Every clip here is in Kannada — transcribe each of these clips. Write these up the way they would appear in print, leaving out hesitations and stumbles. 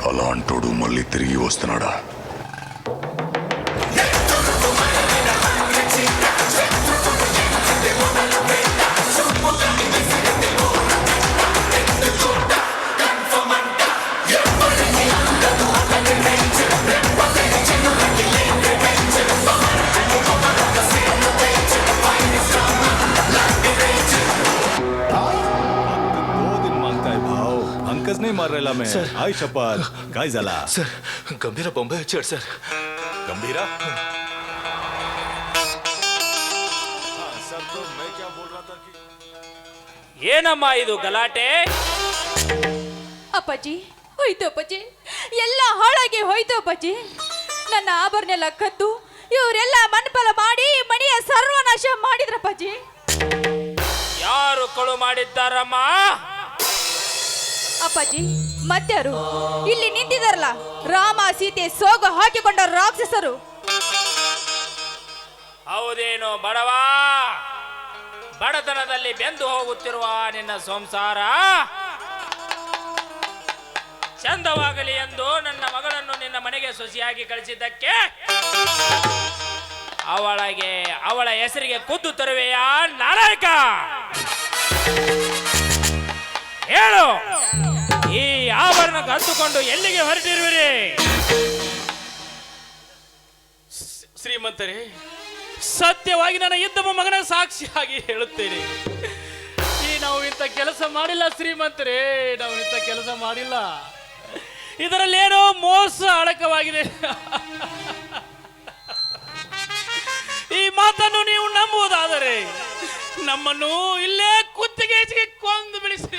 అలాంటోడు మళ్ళీ తిరిగి వస్తున్నాడా? नहीं मार रहा मैं आई शपथ काय झाला सर गंभीर बॉम्बे వచ్చాడు सर गंभीर सर तो मैं क्या बोल रहा था कि ಏನಮ್ಮ ಇದು ಗಲಾಟೆ? ಅಪ್ಪಾಜಿ ಹೋಯ್ತು ಅಪ್ಪಾಜಿ, ಎಲ್ಲ ಹಾಳಾಗಿ ಹೋಯ್ತು ಅಪ್ಪಾಜಿ. ನನ್ನ ಆಭರಣ ಎಲ್ಲ ಕದ್ದು ಇವರೆಲ್ಲ ಮನ್ಪಲ ಮಾಡಿ ಮನೆಯ ಸರ್ವನಾಶ ಮಾಡಿದ್ರಪ್ಪಾಜಿ. ಯಾರು ಕಳು ಮಾಡಿದ್ದಾರಮ್ಮ? ಅಪ್ಪಾಜಿ ಮತ್ಯಾರು? ಇಲ್ಲಿ ನಿಂತಿದಾರಲ್ಲ, ರಾಮ ಸೀತೆ ಸೋಗು ಹಾಕಿಕೊಂಡ ರಾಕ್ಷಸರು. ಹೌದೇನು ಬಡವ? ಬಡತನದಲ್ಲಿ ಬೆಂದು ಹೋಗುತ್ತಿರುವ ನಿನ್ನ ಸಂಸಾರ ಚಂದವಾಗಲಿ ಎಂದು ನನ್ನ ಮಗಳನ್ನು ನಿನ್ನ ಮನೆಗೆ ಸೊಸೆಯಾಗಿ ಕಳಿಸಿದ್ದಕ್ಕೆ ಅವಳ ಹೆಸರಿಗೆ ಖುದ್ದು ತರುವೆಯಾ ನಾಲಾಯಕ? ಹೇಳು, ಈ ಆಭರಣ ಕದ್ದುಕೊಂಡು ಎಲ್ಲಿಗೆ ಹೊರಟಿರುವಿರಿ? ಶ್ರೀಮಂತರೇ, ಸತ್ಯವಾಗಿ ನನ್ನ ಇದ್ದಮ್ಮ ಮಗನ ಸಾಕ್ಷಿಯಾಗಿ ಹೇಳುತ್ತೇನೆ, ನಾವು ಇಂಥ ಕೆಲಸ ಮಾಡಿಲ್ಲ ಶ್ರೀಮಂತರೇ, ನಾವು ಇಂಥ ಕೆಲಸ ಮಾಡಿಲ್ಲ. ಇದರಲ್ಲೇನೋ ಮೋಸ ಅಡಕವಾಗಿದೆ. ಈ ಮಾತನ್ನು ನೀವು ನಂಬುವುದಾದರೆ ನಮ್ಮನ್ನು ಇಲ್ಲೇ ಕುತ್ತಿಗೆ ಕೊಂದು ಬಿಡಿಸಿ.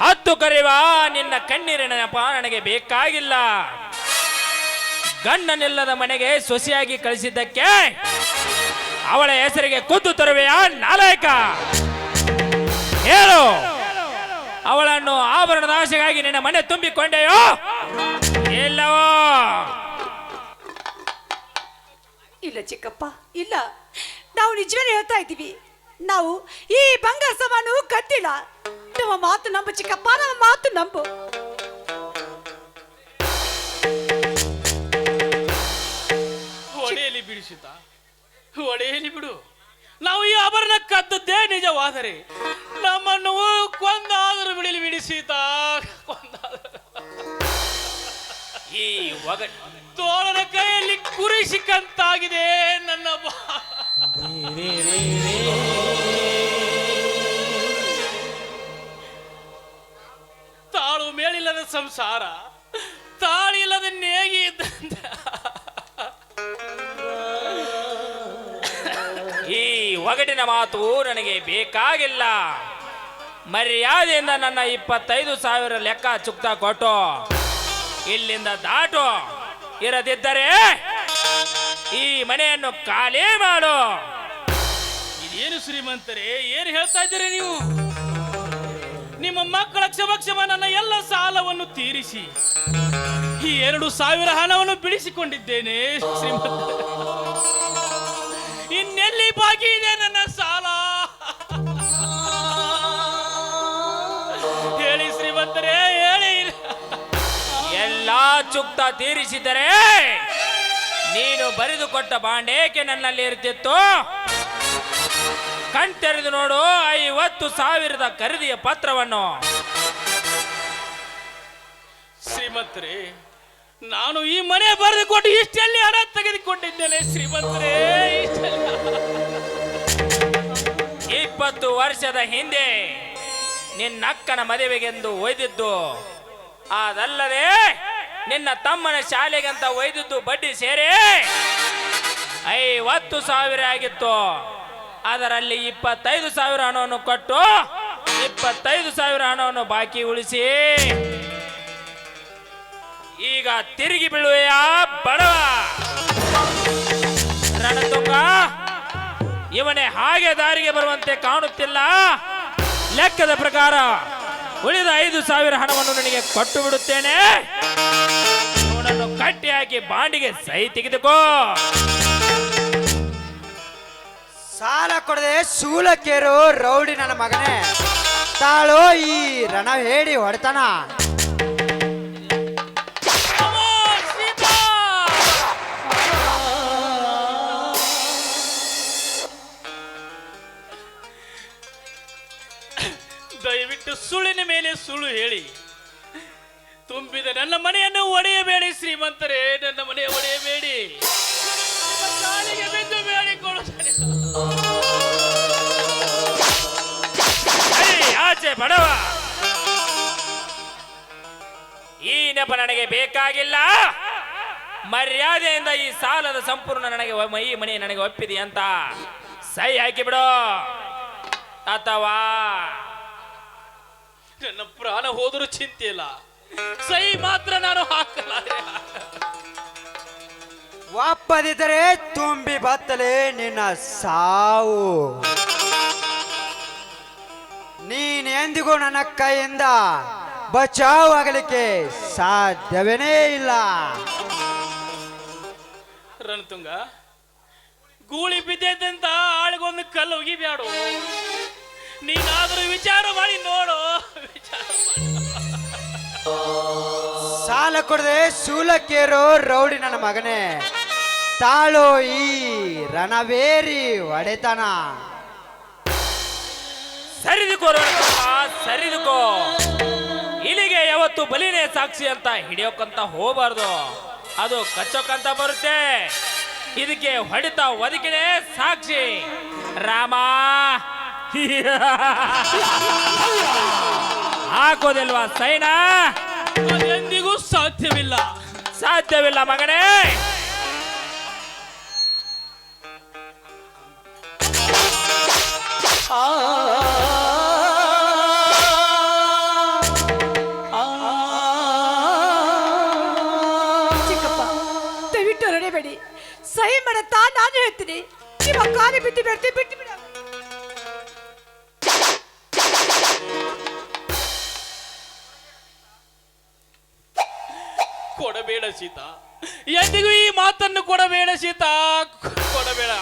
ಹತ್ತು ಕರೆವ ನಿನ್ನ ಕಣ್ಣೀರಿನ ನೆಪ ನನಗೆ ಬೇಕಾಗಿಲ್ಲ. ಗಂಡನಿಲ್ಲದ ಮನೆಗೆ ಸೊಸೆಯಾಗಿ ಕಳಿಸಿದ್ದಕ್ಕೆ ಅವಳ ಹೆಸರಿಗೆ ಖುದ್ದು ತರುವೆಯಾ ನಾಲಾಯಕ? ಹೇಳು, ಅವಳನ್ನು ಆಭರಣದ ಆಶೆಗಾಗಿ ನಿನ್ನ ಮನೆ ತುಂಬಿಕೊಂಡೆಯೋ ಇಲ್ಲವೋ? ಇಲ್ಲ ಚಿಕ್ಕಪ್ಪ, ಇಲ್ಲ. ನಾವು ನಿಜವೇ ಹೇಳ್ತಾ ಇದ್ದೀವಿ. ನಾವು ಈ ಬಂಗಾರ ಸಾಮಾನು ಕದ್ದಿಲ್ಲ. ನಮ್ಮ ಮಾತು ನಂಬು ಚಿಕ್ಕಪ್ಪ, ನಮ್ಮ ಮಾತು ನಂಬು. ಒಡೆಯಲಿ ಬಿಡಿಸಿದ, ಒಡೆಯಲಿ ಬಿಡು. ನಾವು ಈ ಆಭರಣ ಕದ್ದದ್ದೇ ನಿಜವಾದರೆ ನಮ್ಮನ್ನು ಕೊಂದಾದರೂ ಬಿಡಲಿ ಬಿಡಿಸಿದ. ಈ ತೋಳನ ಕೈಯಲ್ಲಿ ಕುರಿ ಸಿಕ್ಕಂತಾಗಿದೆ ನನ್ನ ತಾಳು ಮೇಲಿಲ್ಲದ ಸಂಸಾರ, ತಾಳಿಲ್ಲದ ನೇಗಿ ಇದ್ದಂತ. ಈ ಒಗಟಿನ ಮಾತು ನನಗೆ ಬೇಕಾಗಿಲ್ಲ. ಮರ್ಯಾದೆಯಿಂದ ನನ್ನ 25,000 ಲೆಕ್ಕ ಚುಕ್ತ ಕೊಟ್ಟು ಇಲ್ಲಿಂದ ದಾಟು. ಇರದಿದ್ದರೆ ಈ ಮನೆಯನ್ನು ಖಾಲಿ ಮಾಡು. ಇದೇನು ಶ್ರೀಮಂತರೇ, ಏನು ಹೇಳ್ತಾ ಇದ್ದೀರಿ ನೀವು? ನಿಮ್ಮ ಮಕ್ಕಳ ಕ್ಷಮ ನನ್ನ ಎಲ್ಲ ಸಾಲವನ್ನು ತೀರಿಸಿ ಈ 2,000 ಹಣವನ್ನು ಬಿಡಿಸಿಕೊಂಡಿದ್ದೇನೆ ಶ್ರೀಮಂತ. ಇನ್ನೆಲ್ಲಿ ಬಾಕಿ ಇದೆ ನನ್ನ ಸಾಲ? ಹೇಳಿ ಶ್ರೀಮಂತರೇ, ಹೇಳಿ. ಎಲ್ಲಾ ಚುಕ್ತ ತೀರಿಸಿದರೆ ನೀನು ಬರೆದುಕೊಟ್ಟ ಬಾಂಡೇಕೆ ನನ್ನಲ್ಲಿ ಇರ್ತಿತ್ತು? ಕಣ್ತೆರೆದು ನೋಡು 50,000 ಖರೀದಿಯ ಪತ್ರವನ್ನು. ಶ್ರೀಮಂತರೇ, ನಾನು ಈ ಮನೆ ಬರೆದುಕೊಟ್ಟು ಇಷ್ಟೆಲ್ಲಿ ಹಣ ತೆಗೆದುಕೊಂಡಿದ್ದೇನೆ ಶ್ರೀಮಂತರೇ. 20 ವರ್ಷದ ಹಿಂದೆ ನಿನ್ನಕ್ಕನ ಮದುವೆಗೆಂದು ಒಯ್ದಿದ್ದು, ಅದಲ್ಲದೆ ನಿನ್ನ ತಮ್ಮನ ಶಾಲೆಗಂತ ಒಯ್ದಿದ್ದು ಬಡ್ಡಿ ಸೇರಿ 50,000 ಆಗಿತ್ತು. ಅದರಲ್ಲಿ 25,000 ಹಣವನ್ನು ಕೊಟ್ಟು 25,000 ಹಣವನ್ನು ಬಾಕಿ ಉಳಿಸಿ ಈಗ ತಿರುಗಿ ಬೀಳುವೆಯಾ ಬಡವ? ರಣತುಂಗ, ಇವನೇ ಹಾಗೆ ದಾರಿಗೆ ಬರುವಂತೆ ಕಾಣುತ್ತಿಲ್ಲ. ಲೆಕ್ಕದ ಪ್ರಕಾರ ಉಳಿದ 5,000 ಹಣವನ್ನು ನನಗೆ ಕೊಟ್ಟು ಬಿಡುತ್ತೇನೆ. ಇವನನ್ನು ಕಟ್ಟಿ ಹಾಕಿ ಬಾಂಡಿಗೆ ಸಹಿ ತೆಗೆದುಕೋ. ಸಾಲ ಕೊಡದೆ ಶೂಲಕ್ಕೇರು ರೌಡಿ ನನ್ನ ಮಗನೇ. ತಾಳೋ ಈ ರಣ ಹೇಳಿ ಹೊಡೆತನ. ಅಮ್ಮ, ಸೀತಾ! ದಯವಿಟ್ಟು ಸುಳ್ಳಿನ ಮೇಲೆ ಸುಳ್ಳು ಹೇಳಿ ತುಂಬಿದ ನನ್ನ ಮನೆಯನ್ನು ಒಡೆಯಬೇಡಿ ಶ್ರೀಮಂತರೇ, ನನ್ನ ಮನೆ ಒಡೆಯಬೇಡಿ. ಕಾಲಿಗೆ ಬಿದ್ದು ಬೇಡಿಕೊಳ್ಳುತ್ತೇನೆ. ಏಯ್, ಆಚೆ ಬಡವ, ಈ ನೆಪ ನನಗೆ ಬೇಕಾಗಿಲ್ಲ. ಮರ್ಯಾದೆಯಿಂದ ಈ ಸಾಲದ ಸಂಪೂರ್ಣ ನನಗೆ ಈ ಮನೆ ನನಗೆ ಒಪ್ಪಿದೆ ಅಂತ ಸಹಿ ಹಾಕಿ ಬಿಡು, ಅಥವಾ ನನ್ನ ಪ್ರಾಣ ಹೋದರೂ ಚಿಂತೆ ಇಲ್ಲ, ಸಹಿ ಮಾತ್ರ ನಾನು ಹಾಕಲಾರೆ. ಒಪ್ಪದಿದ್ದರೆ ತುಂಬಿ ಬತ್ತಲೆ ನಿನ್ನ ಸಾವು. ನೀನೆಂದಿಗೂ ನನ್ನ ಕೈಯಿಂದ ಬಚಾವ್ ಆಗಲಿಕ್ಕೆ ಸಾಧ್ಯವೇನೇ ಇಲ್ಲ. ರಣತುಂಗ, ಗೂಳಿ ಬಿದ್ದೈತಂತ ಆಳಿಗೊಂದು ಕಲ್ಲು ಒಗಿಬ್ಯಾಡು. ನೀನಾದರೂ ವಿಚಾರ ಮಾಡಿ ನೋಡು, ವಿಚಾರ ಮಾಡಿ. ಸಾಲ ಕೊಡದೆ ಶೂಲಕ್ಕೇರೋ ರೌಡಿ ನನ್ನ ಮಗನೇ, ತಾಳೋ ಈ ರಣವೇರಿ ಒಡೆತನ. ಸರಿದುಕೋ ರಣತುಂಗ, ಸರಿದುಕೋ. ಇಲ್ಲಿಗೆ ಯಾವತ್ತು ಬಲಿನೇ ಸಾಕ್ಷಿ ಅಂತ ಹಿಡಿಯೋಕಂತ ಹೋಗಬಾರ್ದು, ಅದು ಕಚ್ಚೋಕಂತ ಬರುತ್ತೆ. ಇದಕ್ಕೆ ಹೊಡಿತ ಒದಕಿನೇ ಸಾಕ್ಷಿ. ರಾಮ ಹಾಕೋದಿಲ್ವಾ ಸೈನಾ? ಅದೆಂದಿಗೂ ಸಾಧ್ಯವಿಲ್ಲ. ಸಾಧ್ಯವಿಲ್ಲ ಮಗನೇ. ಚಿಕ್ಕಪ್ಪ, ದಯವಿಟ್ಟು ಹೊರಡಬೇಡಿ. ಸಹಿ ಮಾಡತ್ತಾ ನಾನು ಹೇಳ್ತೀನಿ. ನಿಮ್ಮ ಕಾಲಿ ಬಿದ್ದು ಬಿಡ್ತೀನಿ, ಬಿಟ್ಟು ಬಿಡ. ಕೊಡಬೇಡ ಸೀತಾ, ಎಂದಿಗೂ ಈ ಮಾತನ್ನು ಕೊಡಬೇಡ ಸೀತಾ, ಕೊಡಬೇಡ.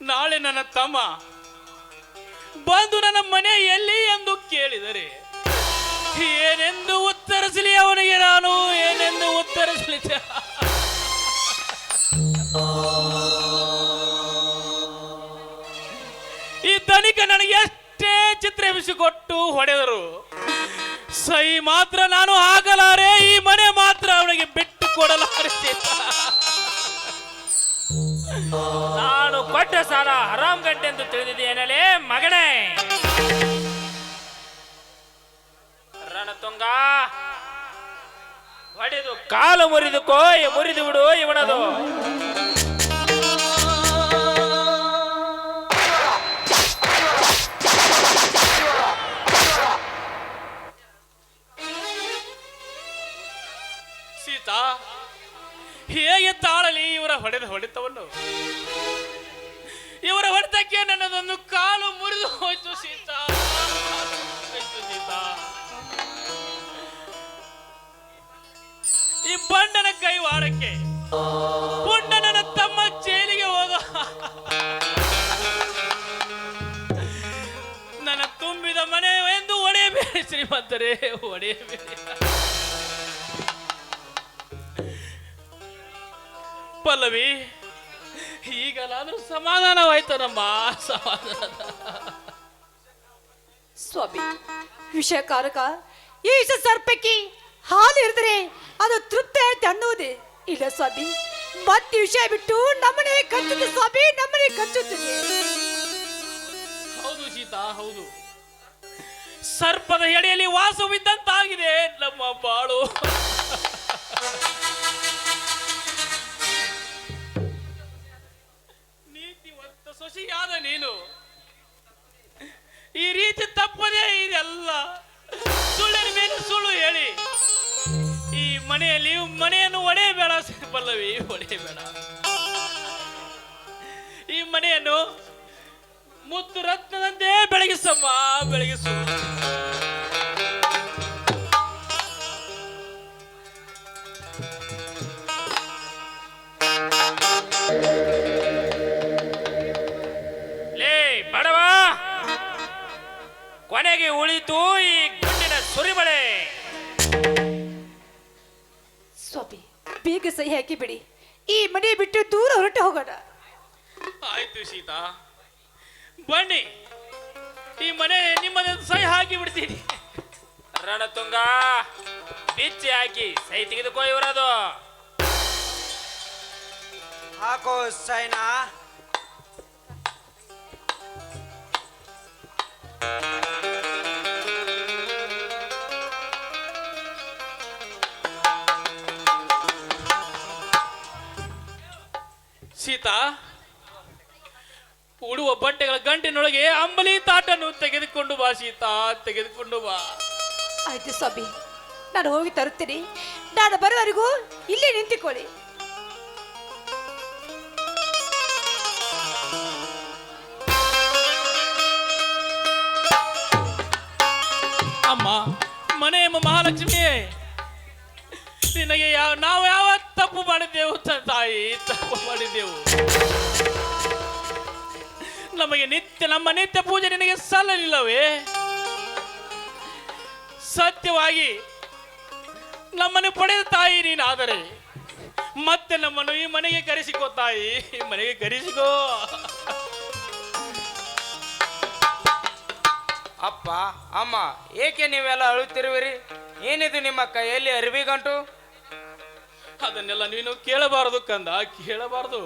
ನಾಳೆ ನನ್ನ ತಮ್ಮ ಬಂದು ನನ್ನ ಮನೆ ಎಲ್ಲಿ ಎಂದು ಕೇಳಿದರೆ ಏನೆಂದು ಉತ್ತರಿಸಲಿ ಅವನಿಗೆ? ನಾನು ಏನೆಂದು ಉತ್ತರಿಸಲಿ? ಈ ಧನಿಕ ನನಗೆ ಎಷ್ಟೇ ಚಿತ್ರಹಿಂಸೆ ಕೊಟ್ಟು ಹೊಡೆದರು, ಸಹಿ ಮಾತ್ರ ನಾನು ಹಾಕಲಾರೆ. ಈ ಮನೆ ಮಾತ್ರ ಅವನಿಗೆ ಬಿಟ್ಟು ಕೊಡಲಾರೆ. ನಾನು ಕೊಟ್ಟ ಸಾಲ ಹರಾಮ್ ಗಂಟೆ ಎಂದು ತಿಳಿದಿದೆಯೇನಲೇ ಮಗನೇ? ರಣತುಂಗ, ಹೊಡೆದು ಕಾಲು ಮುರಿದುಕೋ, ಮುರಿದು ಬಿಡು ಇವನದು. ಸೀತಾ, ಹೇಗೆ ತಾಳಲಿ ಇವರ ಹೊಡೆತವನ್ನು? ಇವರ ಹೊಡೆತಕ್ಕೆ ನನ್ನದೊಂದು ಕಾಲು ಮುರಿದು ಹೋಯ್ತು ಸೀತಾ, ಸೀತಾ. ಈ ಬಂಡನ ಕೈವಾಡಕ್ಕೆ ಪುಂಡ ನನ್ನ ತಮ್ಮ ಜೈಲಿಗೆ ಹೋದ. ನನ್ನ ತುಂಬಿದ ಮನೆ ಎಂದು ಒಡೆಯಬೇಡಿ ಶ್ರೀಮಂತರೇ, ಒಡೆಯಬೇಡಿ. ಪಲ್ಲವಿ, ಈಗಲಾದ್ರೂ ಸಮಾಧಾನವಾಯ್ತನಮ್ಮ, ಸಮಾಧಾನ. ಸ್ವಾಮಿ, ವಿಷಕಾರಕ ಈ ಸರ್ಪಕ್ಕೆ ಹಾಲು ಇರಿದ್ರೆ ಅದು ತೃಪ್ತಿ ಆಯ್ತು ಅನ್ನೋದೇ ಇಲ್ಲ ಸ್ವಾಮಿ. ಮತ್ತೆ ವಿಷಯ ಬಿಟ್ಟು ನಮ್ಮನೆ ಕಚ್ಚುತ್ತೆ ಸ್ವಾಮಿ, ನಮ್ಮನೆ ಕಚ್ಚುತ್ತದೆ. ಹೌದು ಸೀತಾ, ಹೌದು. ಸರ್ಪದ ಎಡೆಯಲ್ಲಿ ವಾಸವಿದ್ದಂತಾಗಿದೆ ನಮ್ಮ ಬಾಳು. ನೀತಿವಂತ ಸೊಸೆಯಾದ ನೀನು ಈ ರೀತಿ ತಪ್ಪದೇ ಇದೆಲ್ಲ ಸುಳ್ಳಿನ ಮೇಲೆ ಸುಳ್ಳು ಹೇಳಿ ಈ ಮನೆಯನ್ನು ಒಡೆಯಬೇಡ ಪಲ್ಲವಿ, ಒಡೆಯಬೇಡ. ಈ ಮನೆಯನ್ನು ಮುತ್ತು ರತ್ನದಂತೆ ಬೆಳಗಿಸಮ್ಮ, ಬೆಳಗಿಸು. ಕೊನೆಗೆ ಉಳಿತು ಈ ಗುಂಡಿನ ಸುರಿಮಳೆ. ಸ್ವಾಮಿ ಬೇಗ ಸಹಿ ಹಾಕಿ ಬಿಡಿ, ಈ ಮನೆ ಬಿಟ್ಟು ದೂರ ಹೊರಟು ಹೋಗೋಣ. ಆಯ್ತು ಸೀತಾ, ಬನ್ನಿ, ಈ ಮನೆ ನಿಮ್ಮನೆ ಸಹಿ ಹಾಕಿ ಬಿಡ್ತೀನಿ. ರಣತುಂಗ ಬಿಚ್ಚಿ ಹಾಕಿ ಸೈ ತೆಗೆದುಕೋ ಇವರದು. ಹಾಕೋ ಸೈನಾ. ಸೀತಾ, ಉಡುವ ಬಟ್ಟೆಗಳ ಗಂಟಿನೊಳಗೆ ಅಂಬಲಿ ತಾಟನ್ನು ತೆಗೆದುಕೊಂಡು ಬಾ ಸೀತಾ, ತೆಗೆದುಕೊಂಡು ಬಾ. ಆಯ್ತು ಸ್ವಾಮಿ, ನಾನು ಹೋಗಿ ತರುತ್ತೇನೆ. ನಾನು ಬರುವವರೆಗೂ ಇಲ್ಲೇ ನಿಂತುಕೊಳ್ಳಿ. ಅಮ್ಮ, ಮನೆ ಮಹಾಲಕ್ಷ್ಮಿಯೇ, ನಿನಗೆ ನಾವು ಯಾವ ತಪ್ಪು ಮಾಡಿದ್ದೆವು ತಾಯಿ, ತಪ್ಪು ಮಾಡಿದ್ದೆವು. ನಮ್ಮ ನಿತ್ಯ ಪೂಜೆ ನಿನಗೆ ಸಲ್ಲಲಿಲ್ಲವೇ? ಸತ್ಯವಾಗಿ ನಮ್ಮನ್ನು ಪಡೆದ ತಾಯಿ ನೀನಾದರೆ ಮತ್ತೆ ನಮ್ಮನ್ನು ಈ ಮನೆಗೆ ಕರೆಸಿಕೋ ತಾಯಿ, ಈ ಮನೆಗೆ ಕರೆಸಿಕೋ. ಅಪ್ಪ ಅಮ್ಮ, ಏಕೆ ನೀವೆಲ್ಲ ಅಳುತ್ತಿರುವಿರಿ? ಏನಿದು ನಿಮ್ಮ ಕೈಯಲ್ಲಿ ಅರಿವಿಗಂಟು? ಅದನ್ನೆಲ್ಲ ನೀನು ಕೇಳಬಾರದು ಕಂದ, ಕೇಳಬಾರದು.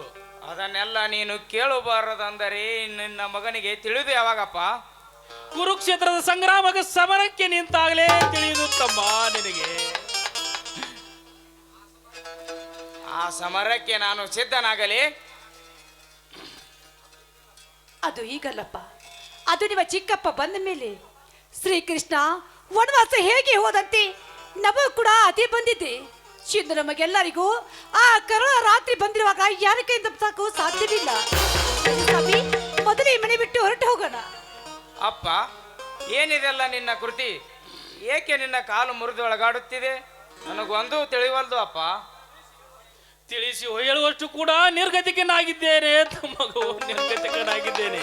ಅದನ್ನೆಲ್ಲ ನೀನು ಕೇಳಬಾರದಂದರೆ ನಿನ್ನ ಮಗನಿಗೆ ತಿಳಿದು ಯಾವಾಗಪ್ಪ? ಕುರುಕ್ಷೇತ್ರದ ಸಂಗ್ರಾಮಕ್ಕೆ ಸಮರಕ್ಕೆ ನಿಂತಾಗಲೇ ತಿಳಿಯುದು ತಮ್ಮ ನಿನಗೆ. ಆ ಸಮರಕ್ಕೆ ನಾನು ಸಿದ್ಧನಾಗಲಿ? ಅದು ಈಗಲ್ಲಪ್ಪ, ಅದು ನಿಮ್ಮ ಚಿಕ್ಕಪ್ಪ ಬಂದ ಮೇಲೆ. ಶ್ರೀಕೃಷ್ಣ ವನವಾಸ ಹೇಗೆ ಹೋದಂತೆ ನಮಗೂ ಕೂಡ ಅದೇ ಬಂದಿದೆ. ಚಿಂದು ನಮಗೆಲ್ಲರಿಗೂ ಆ ಕರುಳ ರಾತ್ರಿ ಬಂದಿರುವಾಗ ಯಾರ ಕೈಯಿಂದ ಸಾಕು ಸಾಧ್ಯವಿಲ್ಲ. ಸ್ವಾಮಿ, ಮೊದಲೇ ಈ ಮನೆ ಬಿಟ್ಟು ಹೊರಟು ಹೋಗೋಣ. ಅಪ್ಪ, ಏನಿದೆಲ್ಲ ನಿನ್ನ ಕೃತಿ? ಏಕೆ ನಿನ್ನ ಕಾಲು ಮುರಿದು ಒಳಗಾಡುತ್ತಿದೆ? ನನಗೊಂದು ತಿಳಿವಲ್ದು ಅಪ್ಪ. ತಿಳಿಸಿ ಹೇಳುವಷ್ಟು ಕೂಡ ನಿರ್ಗತಿಕನಾಗಿದ್ದೇನೆ ಮಗು, ನಿರ್ಗತಿಕನಾಗಿದ್ದೇನೆ.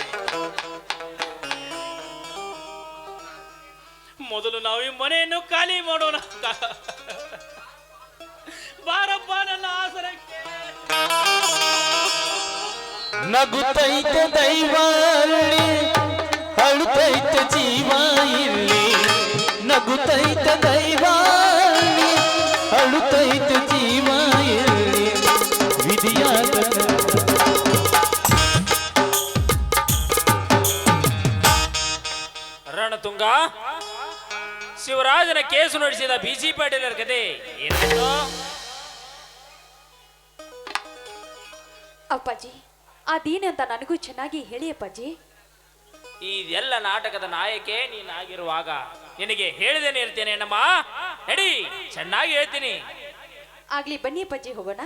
ಮೊದಲು ನಾವು ಈ ಮನೆಯನ್ನು ಖಾಲಿ ಮಾಡೋಣ. ಬಾರಪ್ಪ ನನ್ನ ಆಸರಕ್ಕೆ. ನಗುತ್ತೈತೆ ದೈವ ಅಲ್ಲಿ, ಅಳುತ್ತೈತೆ ಜೀವ ಇಲ್ಲಿ. ನಗುತ್ತೈತೆ ದೈವ ಅಲ್ಲಿ, ಅಳುತ್ತೈತೆ ಜೀವ ಇಲ್ಲಿ. ವಿಧಿಯಾದ ರಣತುಂಗ ಶಿವರಾಜನ ಕೇಸು ನಡೆಸಿದ ಬಿಸಿ ಪಾಟೀಲರ ಕತೆ ಏನಾಯ್ತು? ಅಪ್ಪಾಜಿ, ಅದೇನಂತ ನನಗೂ ಚೆನ್ನಾಗಿ ಹೇಳಿ ಅಪ್ಪಾಜಿ. ಇದೆಲ್ಲ ನಾಟಕದ ನಾಯಕಿ ನೀನಾಗಿರುವಾಗ ನಿನಗೆ ಹೇಳಿದೇನೆ ಇರ್ತೇನೆ ನಮ್ಮ ನಡಿ, ಚೆನ್ನಾಗಿ ಹೇಳ್ತೀನಿ. ಆಗ್ಲಿ ಬನ್ನಿ ಅಪ್ಪಾಜಿ, ಹೋಗೋಣ.